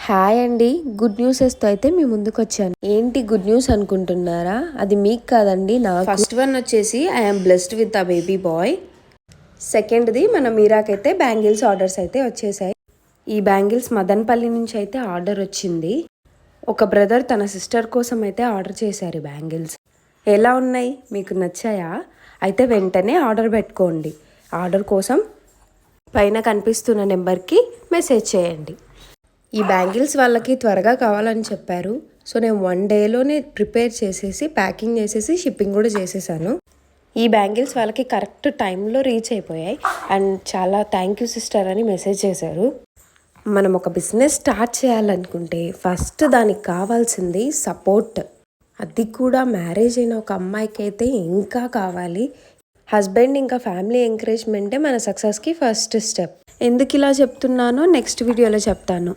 Hi అండి, good న్యూసెస్తో అయితే మీ ముందుకు వచ్చాను. ఏంటి గుడ్ న్యూస్ అనుకుంటున్నారా? అది మీకు కాదండి, నాకు. ఫస్ట్ వన్ వచ్చేసి I'm blessed with a baby boy. సెకండ్ది మన మీరాకైతే బ్యాంగిల్స్ ఆర్డర్స్ అయితే వచ్చేసాయి. ఈ బ్యాంగిల్స్ మదన్పల్లి నుంచి అయితే ఆర్డర్ వచ్చింది. ఒక బ్రదర్ తన సిస్టర్ కోసం అయితే ఆర్డర్ చేశారు బ్యాంగిల్స్. ఎలా ఉన్నాయి, మీకు నచ్చాయా? అయితే వెంటనే ఆర్డర్ పెట్టుకోండి. ఆర్డర్ కోసం పైన కనిపిస్తున్న నెంబర్కి మెసేజ్ చేయండి. ఈ బ్యాంగిల్స్ వాళ్ళకి త్వరగా కావాలని చెప్పారు. సో నేను 1 డేలోనే ప్రిపేర్ చేసేసి ప్యాకింగ్ చేసేసి షిప్పింగ్ కూడా చేసేసాను. ఈ బ్యాంగిల్స్ వాళ్ళకి కరెక్ట్ టైంలో రీచ్ అయిపోయాయి. అండ్ చాలా థ్యాంక్ యూ సిస్టర్ అని మెసేజ్ చేశారు. మనం ఒక బిజినెస్ స్టార్ట్ చేయాలనుకుంటే ఫస్ట్ దానికి కావాల్సింది సపోర్ట్. అది కూడా మ్యారేజ్ అయిన ఒక అమ్మాయికి అయితే ఇంకా కావాలి. హస్బెండ్ ఇంకా ఫ్యామిలీ ఎంకరేజ్మెంటే మన సక్సెస్కి ఫస్ట్ స్టెప్. ఎందుకు ఇలా చెప్తున్నానో నెక్స్ట్ వీడియోలో చెప్తాను.